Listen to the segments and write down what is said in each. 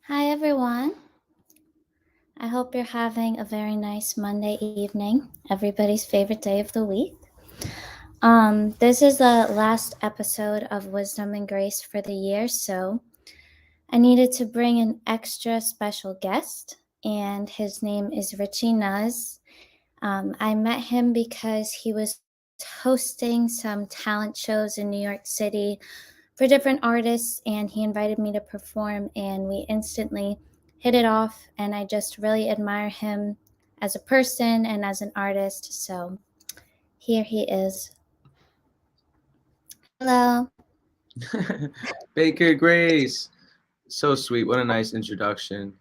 Hi, everyone. I hope you're having a very nice Monday evening, everybody's favorite day of the week. This is the last episode of Wisdom and Grace for the year, so I needed to bring an extra special guest, and his name is Richie Nuz. I met him because he was hosting some talent shows in New York City for different artists, and he invited me to perform, and we instantly hit it off. And I just really admire him as a person and as an artist. So here he is. Hello. Baker Grace. So sweet. What a nice introduction.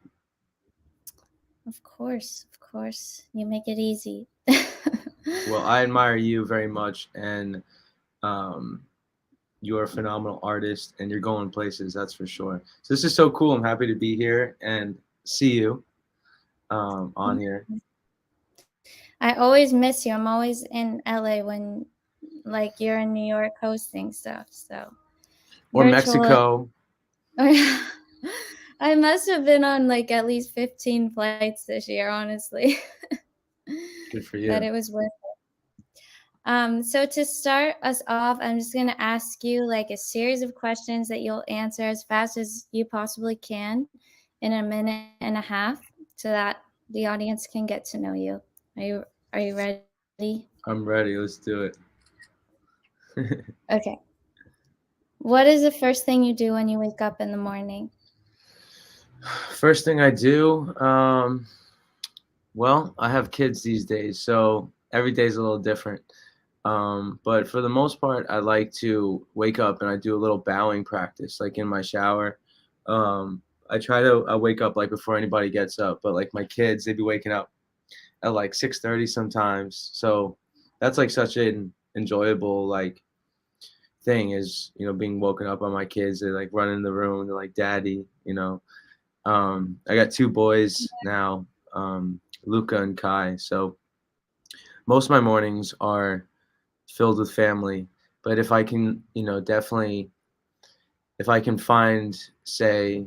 Of course, of course. You make it easy. Well, I admire you very much, and um, you're a phenomenal artist, and you're going places, that's for sure. So this is so cool. I'm happy to be here and see you on here. I always miss you. I'm always in LA when like you're in New York hosting stuff. So Or virtual. Mexico. I must have been on like at least 15 flights this year, honestly. Good for But you. it was worth it. So to start us off, I'm just gonna ask you like a series of questions that you'll answer as fast as you possibly can in a minute and a half, so that the audience can get to know you. Are you ready? I'm ready. Let's do it. Okay. What is the first thing you do when you wake up in the morning? First thing I do, well, I have kids these days, so every day's a little different. But for the most part, I like to wake up and I do a little bowing practice, like in my shower. I try to wake up like before anybody gets up, but like my kids, they be waking up at like 6:30 sometimes. So that's like such an enjoyable like thing is being woken up by my kids. They like run in the room. They're like, "Daddy," you know. I got two boys now, Luca and Kai. So most of my mornings are filled with family. But if I can, definitely, if I can find, say,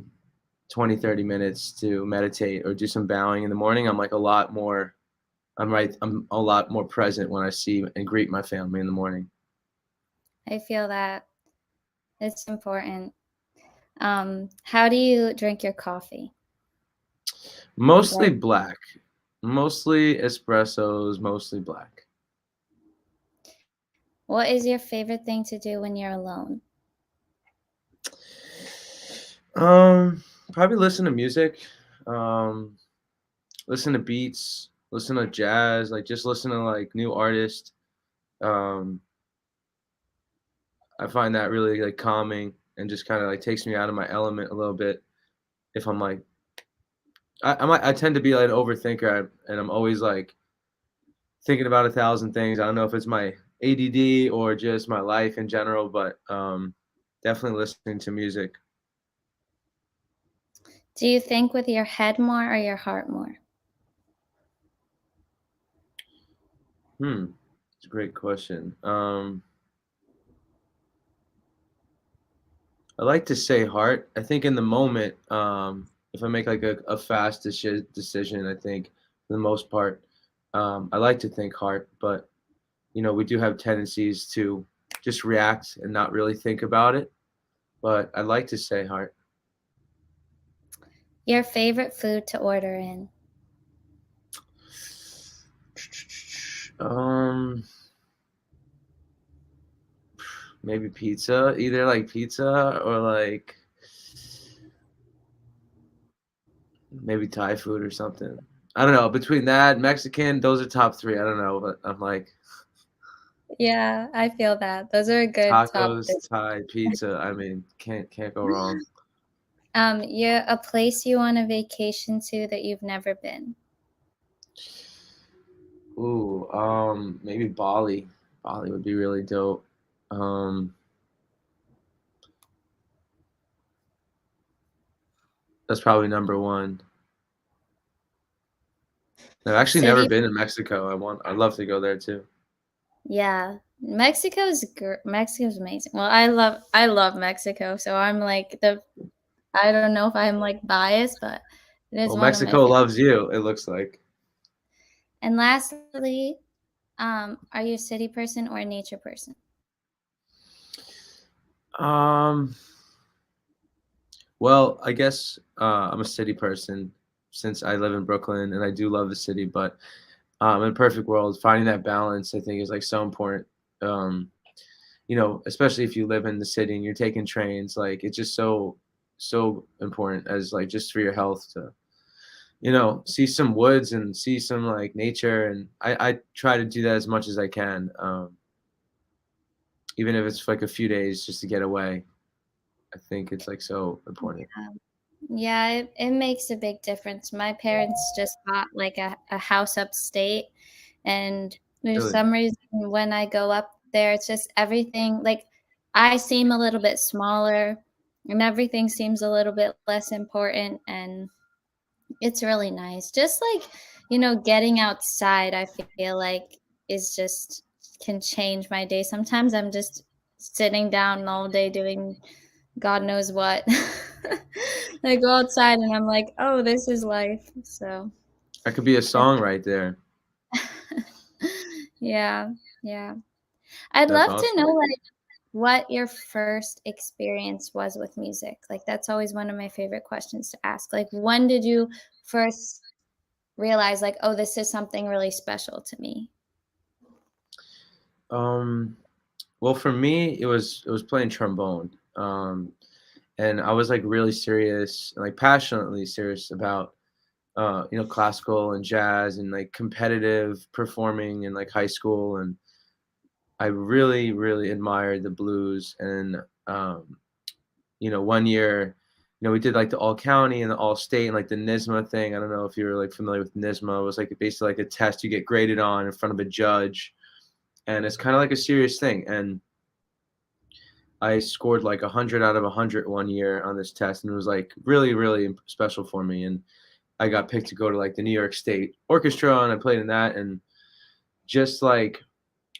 20, 30 minutes to meditate or do some bowing in the morning, I'm a lot more present when I see and greet my family in the morning. I feel that it's important. How do you drink your coffee? Mostly Like, black, mostly espressos, mostly black. what is your favorite thing to do when you're alone? Um, Probably listen to music, um, listen to beats, listen to jazz, like just listen to like new artists. Um, I find that really like calming and just kind of like takes me out of my element a little bit. If I'm like, I tend to be like an overthinker, and I'm always like thinking about a thousand things. I don't know if it's my ADD or just my life in general, but definitely listening to music. Do you think with your head more or your heart more? It's a great question. I like to say heart. I think in the moment, if I make like a fast decision, I think for the most part, I like to think heart, but we do have tendencies to just react and not really think about it. But I like to say heart. Your favorite food to order in? Um, Maybe pizza, either like pizza or like maybe Thai food or something. I don't know. Between that, Mexican, those are top three. I don't know, but I'm like Yeah, I feel that. Those are a good top tacos, Thai, pizza. I mean, can't go wrong. Yeah, a place you want a vacation to that you've never been. Ooh, maybe Bali. Bali would be really dope. Um, that's probably number one. I've actually never City. been in Mexico. I'd love to go there too. Yeah, Mexico's amazing. Well, I love Mexico, so I'm like the I don't know if I'm like biased, but it is Well, one of my Mexico favorite. loves you, it looks like. And lastly, are you a city person or a nature person? Um, well, I guess I'm a city person since I live in Brooklyn and I do love the city, but in a perfect world, finding that balance I think is like so important. Um, especially if you live in the city and you're taking trains, like it's just so important as like just for your health to see some woods and see some like nature, and I try to do that as much as I can, even if it's like a few days just to get away. I think it's like so important. Yeah, it makes a big difference. My parents just bought like a house upstate, and there's Really. some reason when I go up there, it's just everything like I seem a little bit smaller and everything seems a little bit less important, and it's really nice. Just like, getting outside, I feel like is just can change my day. Sometimes I'm just sitting down all day doing God knows what. I go outside and I'm like, "Oh, this is life." So, That could be a it's song right there. yeah, yeah. I'd That's love to know, awesome. like, what your first experience was with music. Like, that's always one of my favorite questions to ask. Like, when did you first realize, like, "Oh, this is something really special to me?" Um, well, for me, it was playing trombone, and I was like really serious and like passionately serious about classical and jazz and like competitive performing in like high school, and I really, really admired the blues. And one year, we did like the all county and the all state and like the NISMA thing. I don't know if you're like familiar with NISMA. It was like basically like a test you get graded on in front of a judge, and it's kind of like a serious thing. And I scored like 100 out of 100 one year on this test, and it was like really, really special for me. And I got picked to go to like the New York State Orchestra, and I played in that. And just like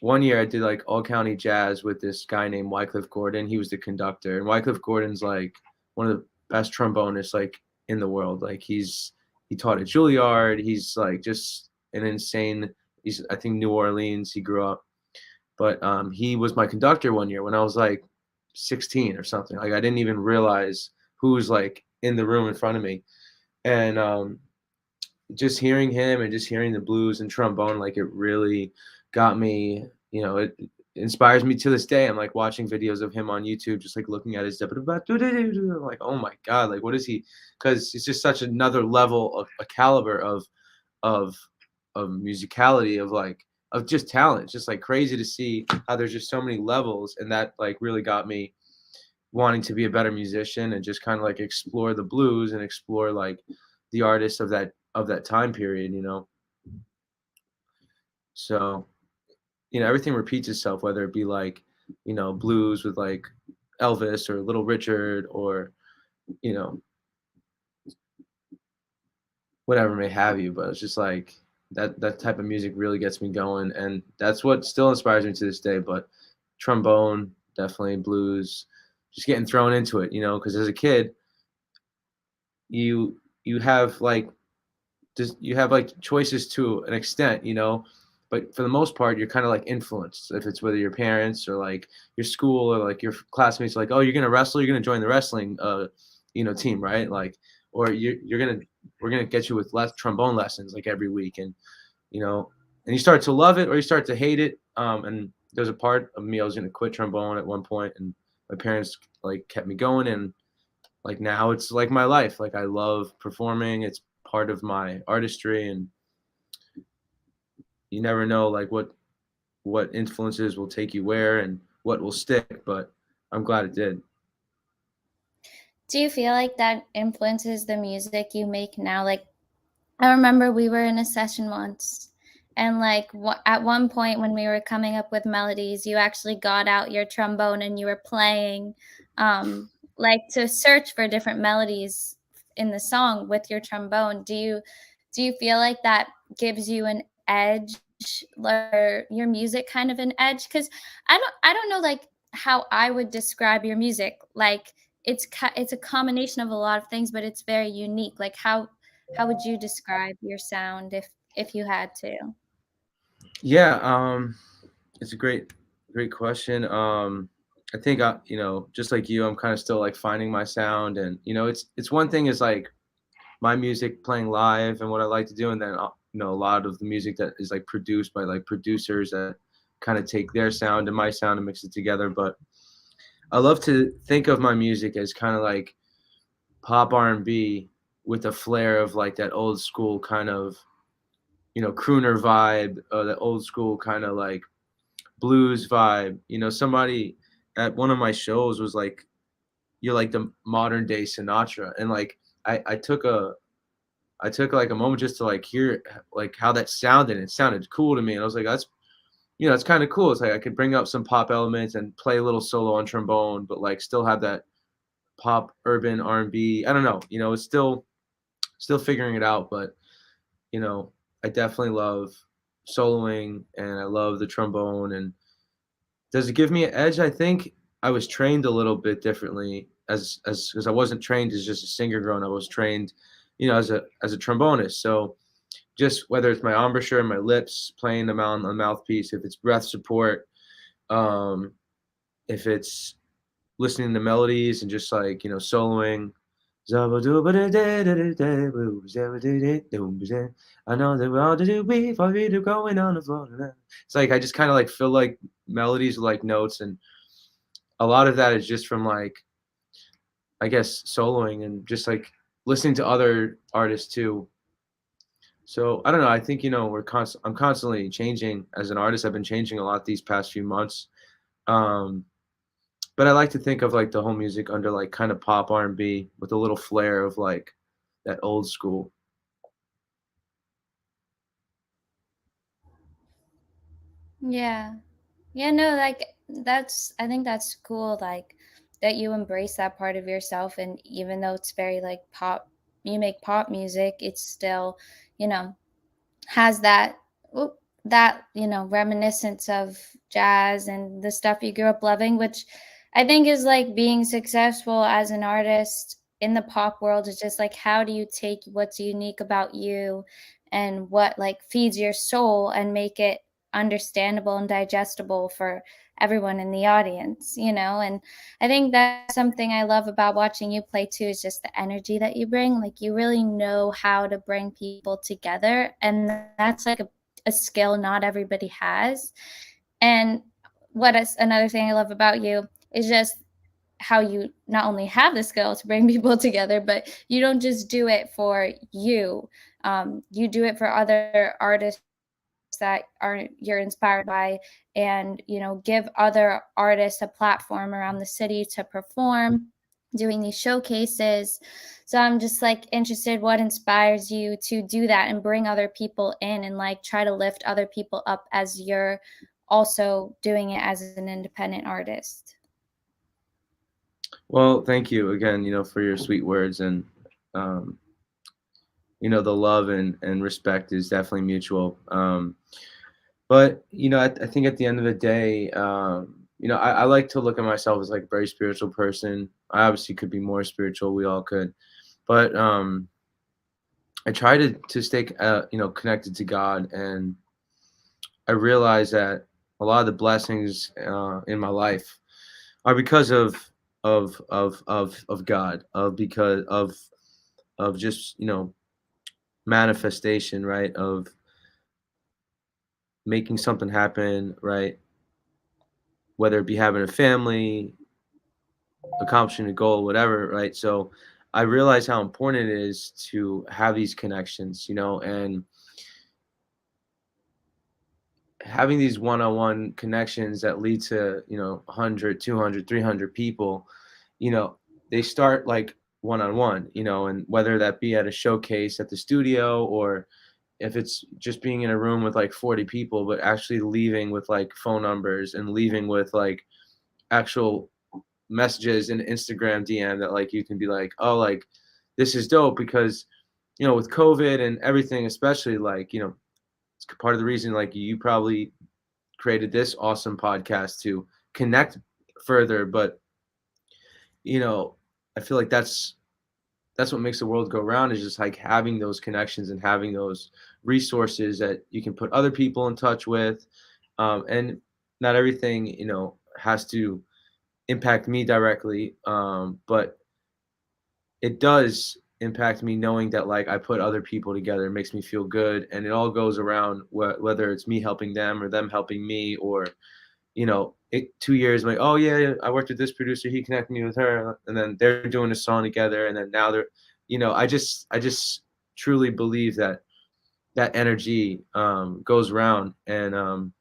one year, I did like all county jazz with this guy named Wycliffe Gordon. He was the conductor, and Wycliffe Gordon's like one of the best trombonists like in the world. Like he taught at Juilliard. He's like just an insane. He's I think New Orleans. He grew up, but he was my conductor one year when I was like 16 or something. Like I didn't even realize who was like in the room in front of me, and just hearing him and just hearing the blues and trombone, like it really got me. It inspires me to this day. I'm like watching videos of him on YouTube, just like looking at his. I'm like, oh my god, like what is he? Because it's just such another level of a caliber of of musicality, of just talent. It's just like crazy to see how there's just so many levels, and that like really got me wanting to be a better musician and just kind of like explore the blues and explore like the artists of that time period. So everything repeats itself, whether it be like blues with like Elvis or Little Richard, or you know whatever may have you. But it's just like that type of music really gets me going, and that's what still inspires me to this day. But trombone, definitely blues, just getting thrown into it, because as a kid, you you have like just you have like choices to an extent, but for the most part, you're kind of like influenced. If it's whether your parents or like your school or like your classmates, are like, oh, you're gonna wrestle, you're gonna join the wrestling, team, right? Like, or we're gonna get you with less trombone lessons like every week, and you know, and you start to love it or you start to hate it. And there's a part of me I was gonna quit trombone at one point, and my parents like kept me going, and like now it's like my life. Like I love performing. It's part of my artistry, and you never know like what influences will take you where and what will stick, but I'm glad it did. Do you feel like that influences the music you make now? Like, I remember we were in a session once, and like at one point when we were coming up with melodies, you actually got out your trombone and you were playing, like to search for different melodies in the song with your trombone. Do you feel like that gives you an edge, or your music kind of an edge? Because I don't know like how I would describe your music. Like it's a combination of a lot of things, but it's very unique. Like how would you describe your sound if you had to? Yeah, it's a great question. I think just like you, I'm kind of still like finding my sound, and it's one thing is like my music playing live and what I like to do, and then a lot of the music that is like produced by like producers that kind of take their sound and my sound and mix it together. But I love to think of my music as kind of like pop R&B with a flair of like that old school kind of crooner vibe, the old school kind of like blues vibe. Somebody at one of my shows was like, "You're like the modern day Sinatra," and like I took like a moment just to like hear like how that sounded. It sounded cool to me, and I was like, "That's it's kind of cool." It's like I could bring up some pop elements and play a little solo on trombone, but like still have that pop urban R&B. I don't know. It's still figuring it out, but you know, I definitely love soloing and I love the trombone. And does it give me an edge? I think I was trained a little bit differently as because I wasn't trained as just a singer growing up. I was trained, as a trombonist. So just whether it's my embouchure and my lips playing them on the mouthpiece, if it's breath support, um, if it's listening to melodies and just like soloing. I know that we all do we for you to going on the floor. It's like I just kind of like feel like melodies are like notes, and a lot of that is just from like I guess soloing and just like listening to other artists too. So I don't know. I think I'm constantly changing as an artist. I've been changing a lot these past few months. Um, but I like to think of like the whole music under like kind of pop R&B with a little flair of like that old school. Yeah. Yeah, no, like I think that's cool, like that you embrace that part of yourself. And even though it's very like pop, you make pop music, it's still, you know, has that oop, that, reminiscence of jazz and the stuff you grew up loving, which I think is like being successful as an artist in the pop world is just like how do you take what's unique about you and what like feeds your soul and make it understandable and digestible for everyone in the audience, and I think that's something I love about watching you play too is just the energy that you bring. Like you really know how to bring people together, and that's like a skill not everybody has. And what is another thing I love about you is just how you not only have the skill to bring people together, but you don't just do it for you. You do it for other artists that are you're inspired by, and give other artists a platform around the city to perform doing these showcases. So I'm just like interested what inspires you to do that and bring other people in and like try to lift other people up as you're also doing it as an independent artist. Well, thank you again, for your sweet words, and um, the love and respect is definitely mutual. But I think at the end of the day, I like to look at myself as like a very spiritual person. I obviously could be more spiritual. We all could, but I try to stay connected to God, and I realize that a lot of the blessings in my life are because of God, of because of just manifestation, right? Of making something happen, right? Whether it be having a family, accomplishing a goal, whatever, right? So I realize how important it is to have these connections, and having these one-on-one connections that lead to 100, 200, 300 people, you know they start like one-on-one, and whether that be at a showcase at the studio, or if it's just being in a room with like 40 people, but actually leaving with like phone numbers and leaving with like actual messages in Instagram DM that like you can be like, oh, like this is dope because with COVID and everything, especially like it's part of the reason like you probably created this awesome podcast to connect further. But you know I feel like that's what makes the world go round, is just like having those connections and having those resources that you can put other people in touch with. And not everything, has to impact me directly. But it does impact me knowing that like I put other people together. It makes me feel good, and it all goes around, whether it's me helping them or them helping me, or 2 years like, oh yeah, yeah, I worked with this producer, he connected me with her, and then they're doing a song together, and then now they're, I just truly believe that that energy goes around, and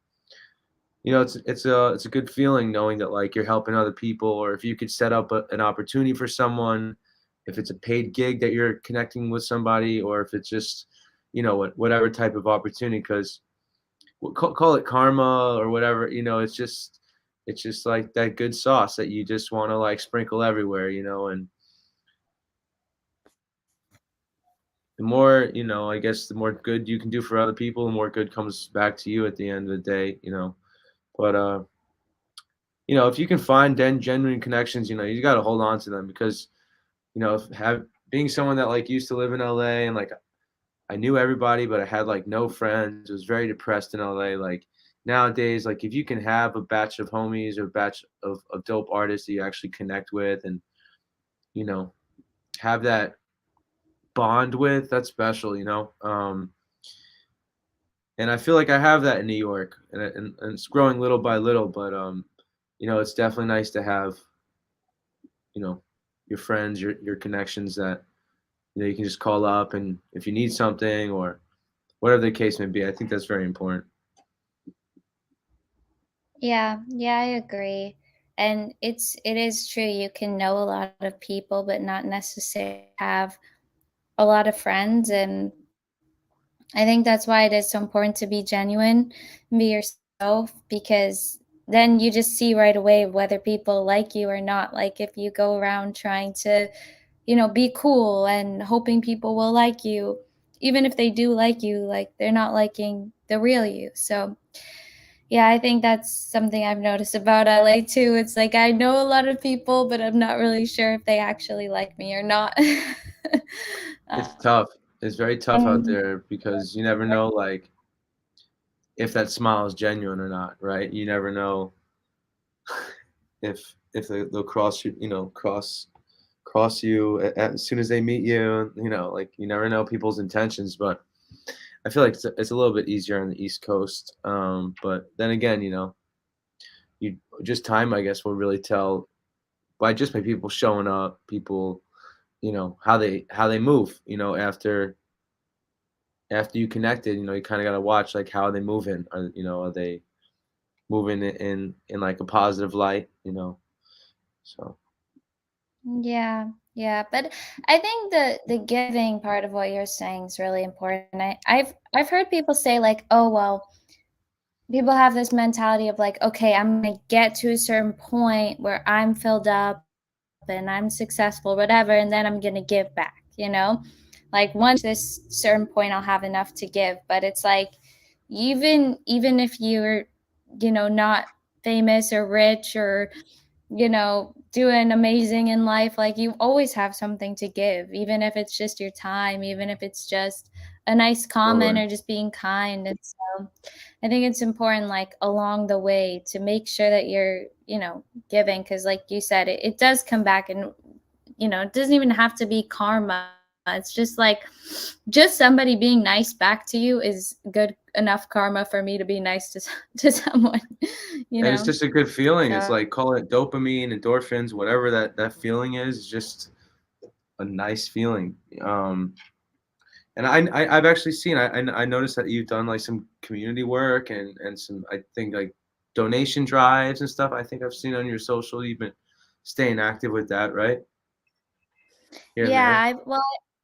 it's a good feeling knowing that like you're helping other people, or if you could set up an opportunity for someone, if it's a paid gig that you're connecting with somebody, or if it's just whatever type of opportunity, because call it karma or whatever, it's just like that good sauce that you just want to like sprinkle everywhere, and the more, I guess the more good you can do for other people, the more good comes back to you at the end of the day. But if you can find genuine connections, you got to hold on to them, because if have being someone that like used to live in LA, and like I knew everybody, but I had like no friends. I was very depressed in LA. Like nowadays, like if you can have a batch of homies or a batch of dope artists that you actually connect with, and you know have that bond with, that's special. And I feel like I have that in New York, and it's growing little by little. But it's definitely nice to have you know your friends, your connections that you can just call up, and if you need something or whatever the case may be. I think that's very important. Yeah, I agree. And it is true you can know a lot of people but not necessarily have a lot of friends, and I think that's why it is so important to be genuine and be yourself, because then you just see right away whether people like you or not. Like if you go around trying to, be cool and hoping people will like you, even if they do like you, like they're not liking the real you. So, yeah, I think that's something I've noticed about LA too. It's like I know a lot of people, but I'm not really sure if they actually like me or not. It's uh, tough. It's very tough out and there, because you never know, like, if that smile is genuine or not, right? You never know if they'll cross you as soon as they meet you. Like you never know people's intentions. But I feel like it's a little bit easier on the East Coast. But then again, you just time, I guess, will really tell by people showing up, people, how they move, after you connected, you kind of got to watch like how are they moving. Are they moving it in like a positive light. So yeah, but I think the giving part of what you're saying is really important. I've heard people say like, oh well, people have this mentality of like, okay, I'm gonna get to a certain point where I'm filled up and I'm successful, whatever, and then I'm gonna give back. Like once this certain point I'll have enough to give. But it's like even if you're, not famous or rich or, doing amazing in life, like you always have something to give, even if it's just your time, even if it's just a nice comment totally. or just being kind. And so I think it's important, like along the way, to make sure that you're, giving, because like you said, it does come back, and it doesn't even have to be karma. It's just like just somebody being nice back to you is good enough karma for me to be nice to to someone, you And it's know. just a good feeling. It's So like, call it dopamine, endorphins, whatever that feeling is, just a nice feeling. And I've actually seen, I noticed that you've done like some community work, and some, I think, like donation drives and stuff. I think I've seen on your social you've been staying active with that, right? Here and yeah, there.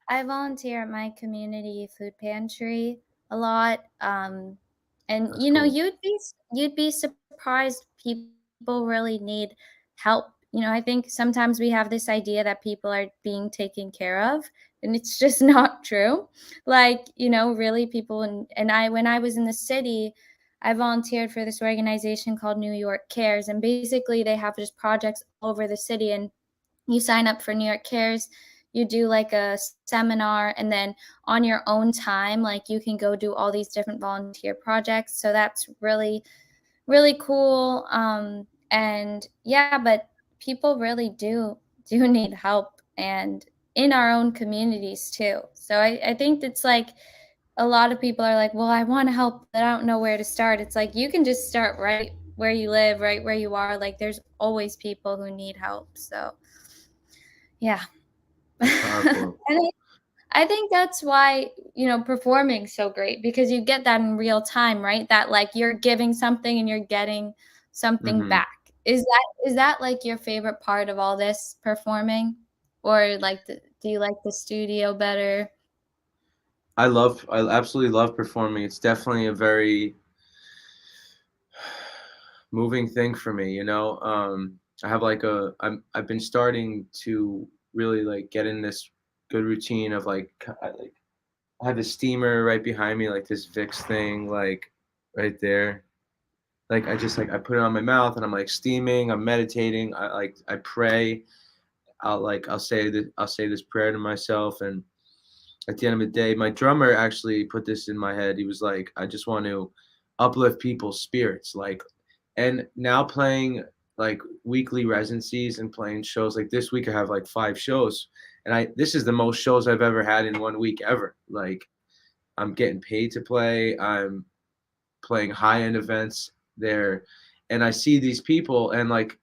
I volunteer at my community food pantry a lot. And That's cool. you'd be surprised people really need help. I think sometimes we have this idea that people are being taken care of, and it's just not true. Like, really people, and I when I was in the city, I volunteered for this organization called New York Cares, and basically they have just projects all over the city, and you sign up for New York Cares, you do like a seminar, and then on your own time, like you can go do all these different volunteer projects. So that's really, really cool. And yeah, but people really do need help, and in our own communities too. So I think it's like a lot of people are like, well, I want to help, but I don't know where to start. It's like you can just start right where you live, right where you are. Like there's always people who need help. So yeah. That's powerful. And I think that's why, performing's so great, because you get that in real time, right? That like you're giving something and you're getting something Hmm. back. Is that like your favorite part of all this, performing? Or like do you like the studio better? I absolutely love performing. It's definitely a very moving thing for me, you know. I have like I've been starting to really like get in this good routine of like I have a steamer right behind me, like this Vicks thing, like right there. Like I just like I put it on my mouth and I'm like steaming, I'm meditating, I pray. I'll say this prayer to myself, and at the end of the day, my drummer actually put this in my head. He was like, I just want to uplift people's spirits. Like, and now playing like weekly residencies and playing shows like this week, I have like 5 shows. And this is the most shows I've ever had in one week ever. Like, I'm getting paid to play. I'm playing high end events there. And I see these people, and like,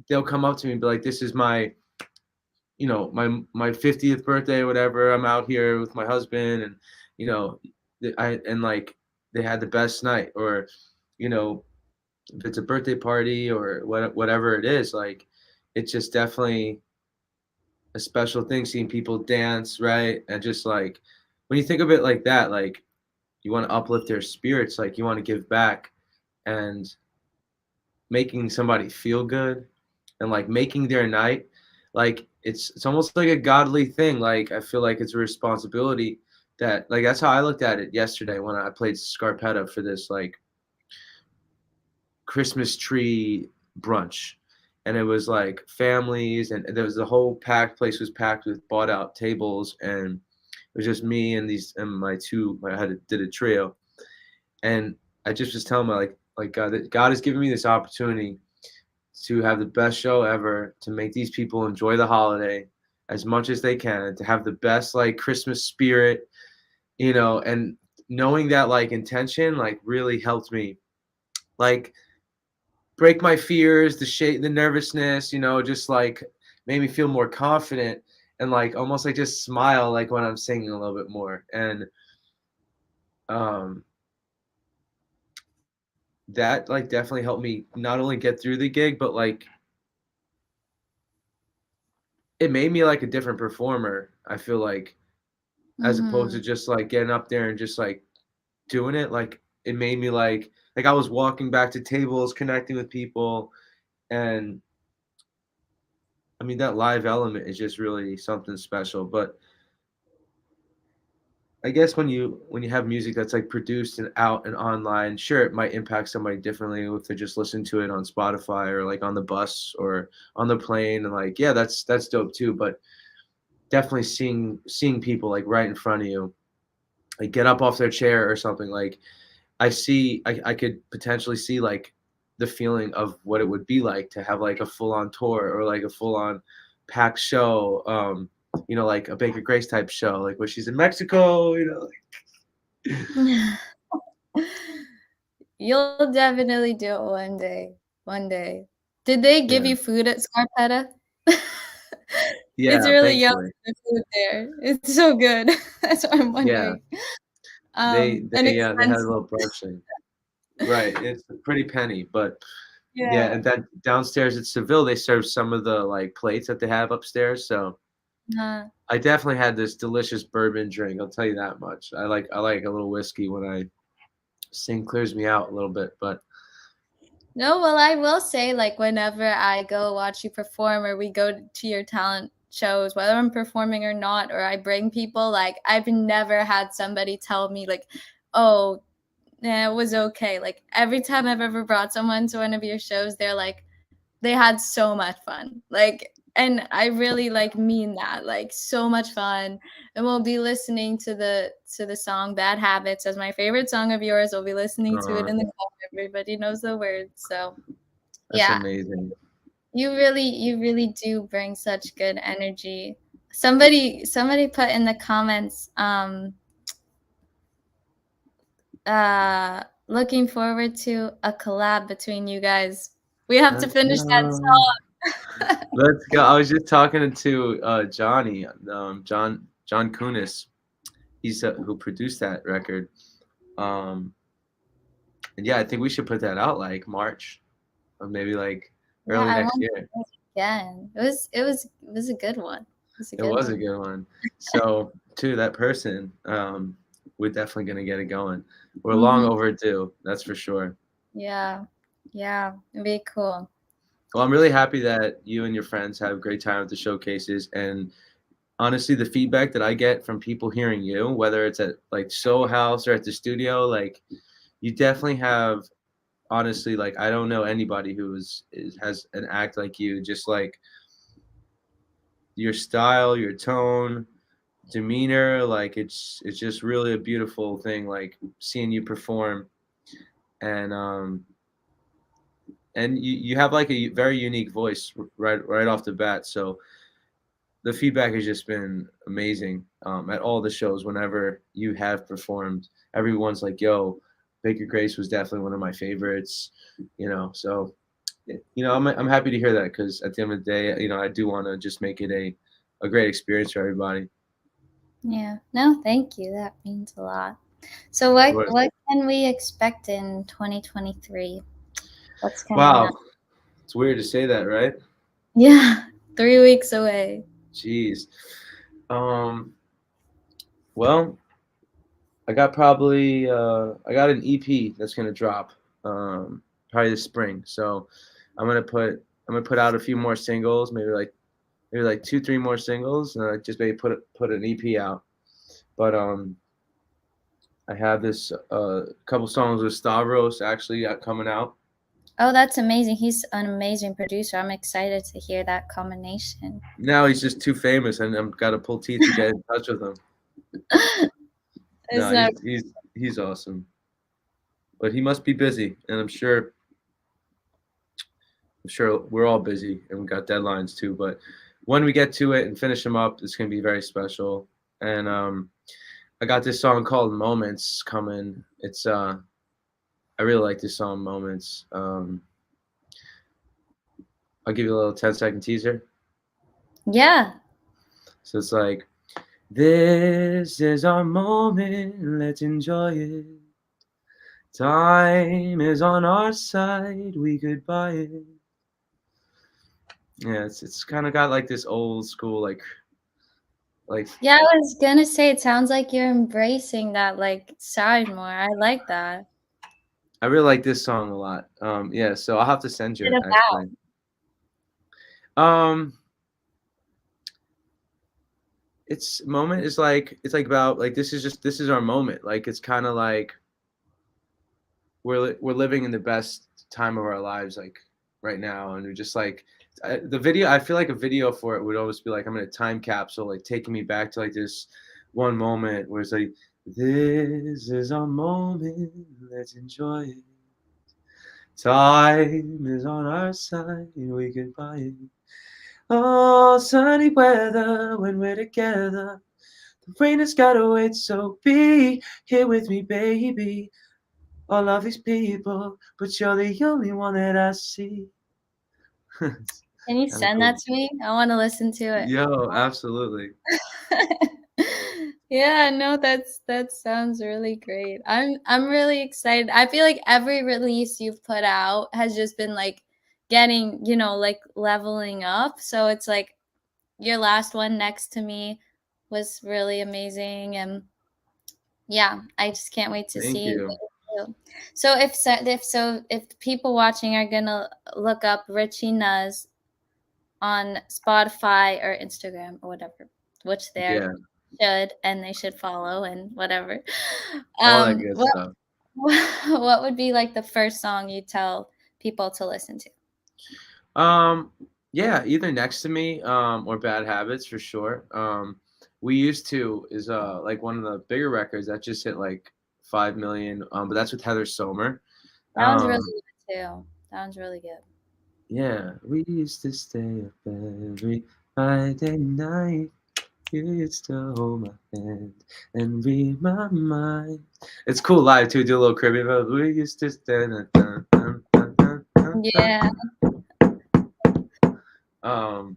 they'll come up to me and be like, this is my, my 50th birthday or whatever. I'm out here with my husband, and you know, like they had the best night, or you know, if it's a birthday party or whatever it is, like it's just definitely a special thing seeing people dance, right? And just like when you think of it like that, like you want to uplift their spirits, like you want to give back, and making somebody feel good, and like making their night, like it's almost like a godly thing. Like I feel like it's a responsibility, that like that's how I looked at it yesterday when I played Scarpetta for this like Christmas tree brunch. And it was like families, and there was the whole packed place was packed with bought out tables, and it was just me and these and did a trio. And I just was telling my like God, that God has given me this opportunity to have the best show ever, to make these people enjoy the holiday as much as they can, to have the best like Christmas spirit, and knowing that like intention like really helped me like break my fears, the nervousness, just like made me feel more confident, and like almost like just smile like when I'm singing a little bit more. And um that like definitely helped me not only get through the gig, but like it made me like a different performer. I feel like, as opposed to Mhm. just like getting up there and just like doing it, like it made me like I was walking back to tables, connecting with people. And I mean that live element is just really something special. But I guess when you have music that's like produced and out and online, sure, it might impact somebody differently if they just listen to it on Spotify or like on the bus or on the plane, and like yeah, that's dope too. But definitely seeing people like right in front of you, like get up off their chair or something, like I could potentially see like the feeling of what it would be like to have like a full on tour, or like a full on packed show, like a Baker Grace type show, like where she's in Mexico, like You'll definitely do it one day. One day. Did they give yeah. you food at Scarpetta? It's Yeah, really yummy, thankfully. the food there. It's so good. That's what I'm Yeah. wondering. They And they, they had a expensive. little brunching. Right, it's a pretty penny, but yeah, Yeah. and then downstairs at Seville, they serve some of the, like, plates that they have upstairs, so Uh, I definitely had this delicious bourbon drink, I'll tell you that much. I like a little whiskey when I sing, clears me out a little bit, but no, well, I will say, like, whenever I go watch you perform, or we go to your talent shows, whether I'm performing or not, or I bring people, like, I've never had somebody tell me, like, "Oh, yeah, it was okay." Like, every time I've ever brought someone to one of your shows, they're like, they had so much fun. Like, And I really like mean that, like so much fun. And we'll be listening to the song Bad Habits as my favorite song of yours. We'll be listening to it Uh, in the car. Everybody knows the words. So that's yeah, amazing. you really do bring such good energy. Somebody put in the comments, looking forward to a collab between you guys. We have to Let's finish that go. song. Let's go. I was just talking to Johnny, John Kunis. He's who produced that record. Um, and yeah, I think we should put that out like March or maybe like Yeah, early I next want to year. do it again. It was a good one. It was a It good was a one. good one. So to that person, we're definitely gonna get it going. We're long Mhm. overdue, that's for sure. Yeah. Yeah, it'd be cool. Well, I'm really happy that you and your friends have a great time at the showcases, and honestly, the feedback that I get from people hearing you, whether it's at like Soul House or at the studio, like you definitely have honestly, like I don't know anybody who has an act like you, just like your style, your tone, demeanor, like it's just really a beautiful thing, like seeing you perform, and you have like a very unique voice right off the bat. So the feedback has just been amazing at all the shows. Whenever you have performed, everyone's like, "Yo, Baker Grace was definitely one of my favorites," So I'm happy to hear that because at the end of the day, I do want to just make it a great experience for everybody. Yeah. No, thank you. That means a lot. So Of what course. what can we expect in 2023? What's coming up? Wow, it's weird to say that, right? Yeah, 3 weeks away. Jeez. Um, well, I got an EP that's gonna drop probably this spring. So I'm gonna put out a few more singles, maybe like 2, 3 more singles, and I just maybe put an EP out. But I have this couple songs with Stavros actually coming out. Oh, that's amazing. He's an amazing producer. I'm excited to hear that combination. Now he's just too famous, and I'm gotta pull teeth to get in touch with him. It's No, not. he's awesome, but he must be busy, and I'm sure we're all busy and we got deadlines too. But when we get to it and finish them up, it's gonna be very special. And I got this song called "Moments" coming. I really like this song, "Moments." I'll give you a little 10-second teaser. Yeah. So it's like, "This is our moment, let's enjoy it. Time is on our side, we could buy it." Yeah, it's kind of got like this old school like Yeah, I was gonna say it sounds like you're embracing that like side more. I like that. I really like this song a lot. Yeah, so I'll have to send you What it about? actually. Um, it's like about like this is our moment. Like it's kind of like we're living in the best time of our lives, like right now, and we're just like the video. I feel like a video for it would always be like I'm in a time capsule, like taking me back to like this one moment where it's like this is our moment, let's enjoy it. Time is on our side, we can buy it. Oh, sunny weather when we're together. The rain has gotta wait, so be here with me, baby. All of these people, but you're the only one that I see. It's Can you kind of send that cool. to me? I want to listen to it. Yo, absolutely. Yeah, no, that sounds really great. I'm really excited. I feel like every release you've put out has just been like getting, like leveling up. So it's like your last one next to me was really amazing, and yeah, I just can't wait to Thank see what you. you do. So if people watching are gonna look up Richie Nuz on Spotify or Instagram or whatever, which they Yeah, should, and they should follow and whatever. all that good What stuff. what would be like the first song you tell people to listen to? Um, Yeah, either Next to Me, or Bad Habits for sure. We Used To is like one of the bigger records that just hit like 5 million. But that's with Heather Sommer. That one's really Um, good too. That one's really good. yeah, we used to stay up every Friday night. You used to hold my hand and read my mind. It's cool live too. Do a little Caribbean, but we used to stand. Yeah. Um,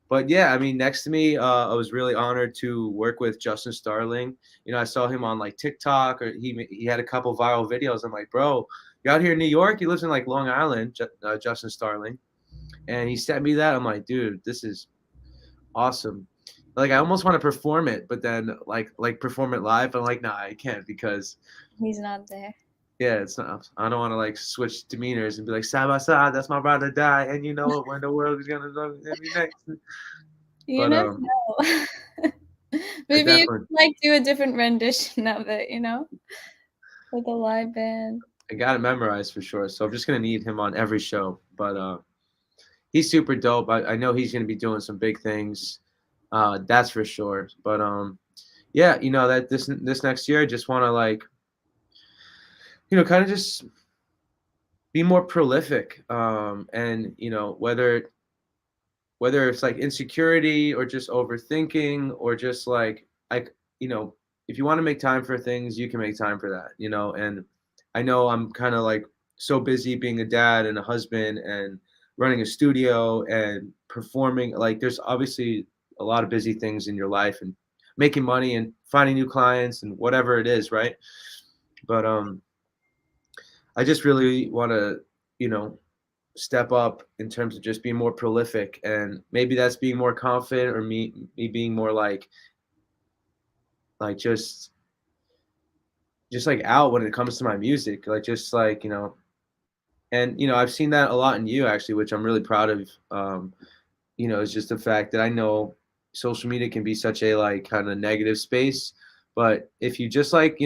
but yeah, I mean, Next to Me, I was really honored to work with Justin Starling. You know, I saw him on like TikTok, or he had a couple viral videos. I'm like, bro, you out here in New York? He lives in like Long Island, Justin Starling, and he sent me that. I'm like, dude, this is awesome. Like, I almost want to perform it, but then like perform it live. I'm like, nah, I can't because He's not there. yeah, it's not. I don't want to like switch demeanors and be like side by side. That's my brother die, and you know when the world is gonna look at me next. You But never know. I Maybe you definitely could like do a different rendition of it, you know, with a live band. I got it memorized for sure. So I'm just gonna need him on every show. But he's super dope. I know he's gonna be doing some big things. That's for sure. But yeah, you know that this next year, I just want to like kind of just be more prolific. And whether it's like insecurity or just overthinking or just like if you want to make time for things, you can make time for that. And I know I'm kind of like so busy being a dad and a husband and running a studio and performing. Like there's obviously a lot of busy things in your life and making money and finding new clients and whatever it is, right? But I just really want to you know step up in terms of just being more prolific, and maybe that's being more confident, or me being more like just like out when it comes to my music, like just like and I've seen that a lot in you actually, which I'm really proud of. It's just the fact that I know social media can be such a like kind of negative space, but if you just like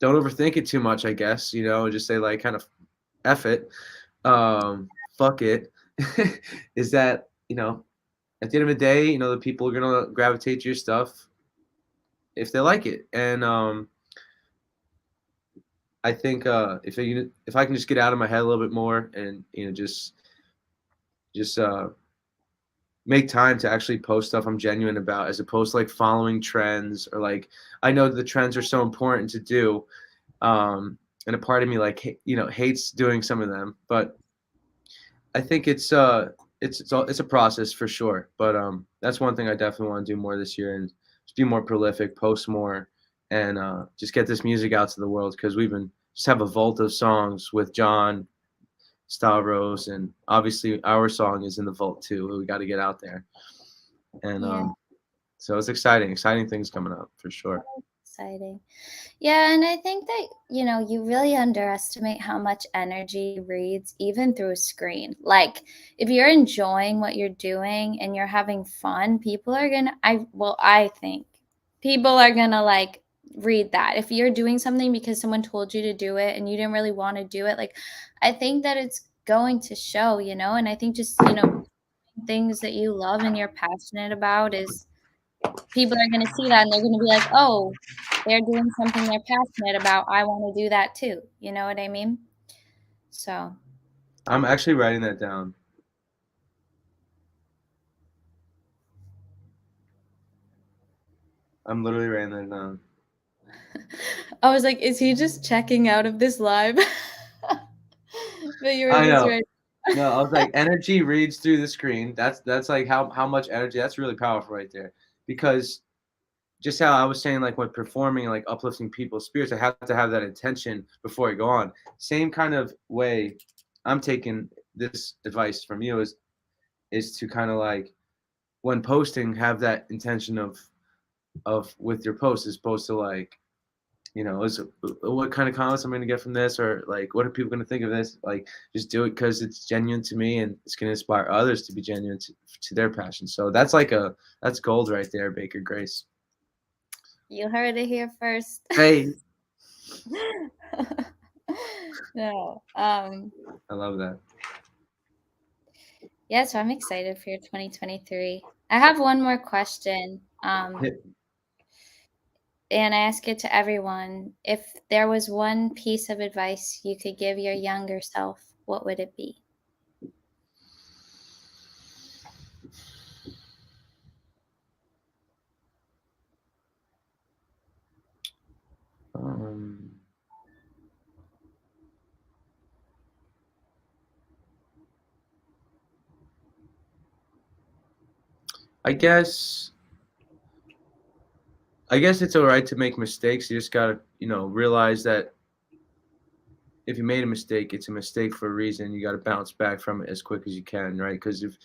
don't overthink it too much, I guess, just say like kind of F it, fuck it, is that at the end of the day, the people are gonna gravitate to your stuff if they like it. And I think if I can just get out of my head a little bit more and just make time to actually post stuff I'm genuine about, as opposed to like following trends, or like I know the trends are so important to do, and a part of me like hates doing some of them, but I think it's a process for sure. But that's one thing I definitely want to do more this year, and just be more prolific, post more, and just get this music out to the world, because we've been just have a vault of songs with John, Stavros, and obviously our song is in the vault too. We got to get out there, and Yeah, so it's exciting things coming up for sure. exciting. Yeah, and I think that, you really underestimate how much energy reads even through a screen. Like, if you're enjoying what you're doing and you're having fun, people are gonna, I think people are gonna like read that. If you're doing something because someone told you to do it and you didn't really want to do it, like, I think that it's going to show, and I think just, things that you love and you're passionate about is people are going to see that and they're going to be like, oh, they're doing something they're passionate about. I want to do that too. You know what I mean? So, I'm actually writing that down. I'm literally writing that down. I was like, is he just checking out of this live? But you were I just know. right. No, I was like, energy reads through the screen. That's like how much energy. That's really powerful right there. Because just how I was saying, like when performing, like uplifting people's spirits, I have to have that intention before I go on. Same kind of way I'm taking this advice from you is to kind of like when posting, have that intention of with your post, as opposed to like is what kind of comments I'm going to get from this, or like what are people going to think of this? Like just do it because it's genuine to me and it's going to inspire others to be genuine to their passion. So that's gold right there, Baker Grace. You heard it here first. Hey, No. I love that. Yeah, so I'm excited for your 2023. I have one more question. And I ask it to everyone. If there was one piece of advice you could give your younger self, what would it be? Um, I guess it's all right to make mistakes. You just gotta, realize that if you made a mistake, it's a mistake for a reason. You gotta bounce back from it as quick as you can, right? Because if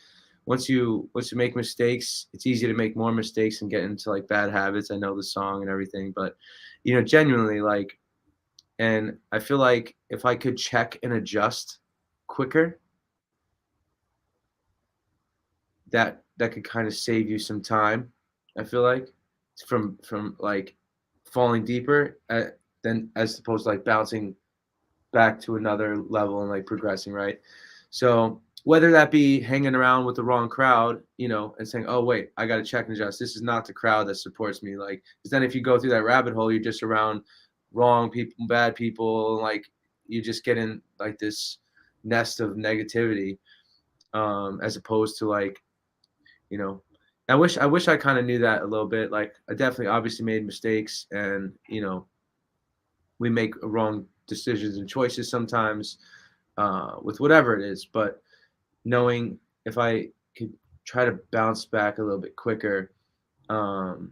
once you make mistakes, it's easy to make more mistakes and get into like bad habits. I know the song and everything, but genuinely, like, and I feel like if I could check and adjust quicker, that could kind of save you some time. I feel like from like falling deeper than as opposed to like bouncing back to another level and like progressing, right? So whether that be hanging around with the wrong crowd, and saying, "Oh wait, I got to check and adjust. This is not the crowd that supports me." Like, because then if you go through that rabbit hole, you're just around wrong people, bad people. Like, you just get in like this nest of negativity, as opposed to like, you know, I wish I kind of knew that a little bit. Like, I definitely obviously made mistakes, and we make wrong decisions and choices sometimes, with whatever it is. But knowing if I could try to bounce back a little bit quicker, um,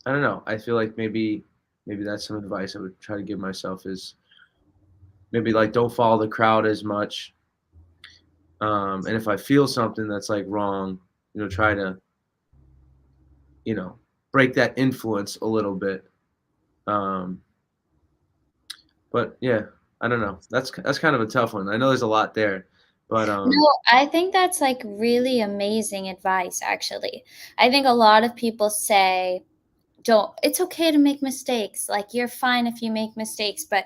I don't know. I feel like maybe that's some advice I would try to give myself is maybe like don't follow the crowd as much. And if I feel something that's like wrong, try to you know break that influence a little bit. Um, but yeah, I don't know. That's kind of a tough one. I know there's a lot there, but No, I think that's like really amazing advice, actually. I think a lot of people say, it's okay to make mistakes. Like, you're fine if you make mistakes. But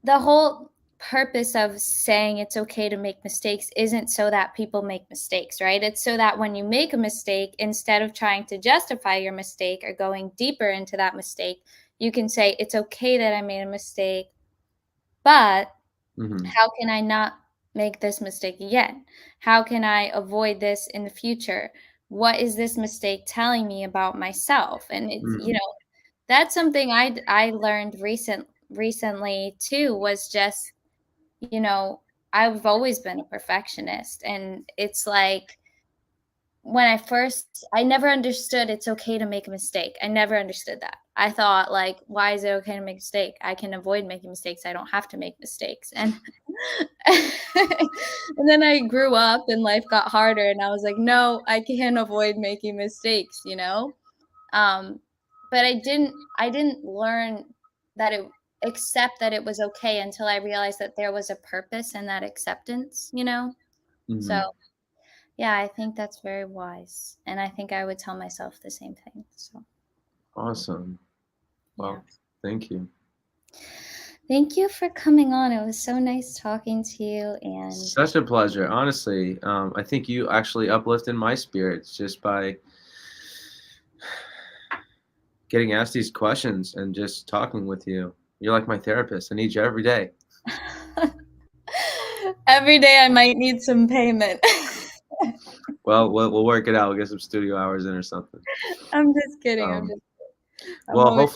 the whole purpose of saying it's okay to make mistakes isn't so that people make mistakes, right? It's so that when you make a mistake, instead of trying to justify your mistake or going deeper into that mistake, you can say, it's okay that I made a mistake, but mhm, how can I not make this mistake again? How can I avoid this in the future? What is this mistake telling me about myself? And it's, mhm, that's something I learned recently too, was just, you know, I've always been a perfectionist, and it's like, when I never understood it's okay to make a mistake. I never understood that. I thought, like, why is it okay to make a mistake? I can avoid making mistakes. I don't have to make mistakes. And and then I grew up and life got harder, and I was like, no, I can't avoid making mistakes. Um, but I didn't learn that it accept that it was okay until I realized that there was a purpose in that acceptance. So, mhm. yeah, I think that's very wise, and I think I would tell myself the same thing. So, Awesome. yeah. Well, thank you. Thank you for coming on. It was so nice talking to you, and Such a pleasure. Honestly, I think you actually uplifted my spirits just by getting asked these questions and just talking with you. You're like my therapist. I need you every day. every day I might need some payment. Well, we'll work it out. We'll get some studio hours in or something. I'm just kidding. Um, I'm well, always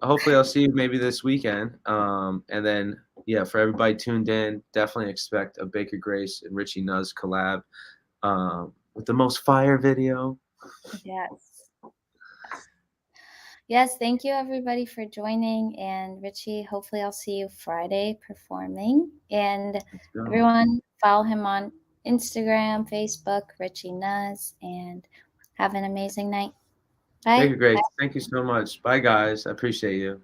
hopefully I'll see you maybe this weekend. And then yeah, for everybody tuned in, definitely expect a Baker Grace and Richie Nuz collab, with the most fire video. yes. Yes, thank you everybody for joining. And Richie, hopefully I'll see you Friday performing. And Let's go. everyone, follow him on Instagram, Facebook, Richie Nuz, and have an amazing night. Bye. Baker Grace, thank you so much. Bye guys. I appreciate you.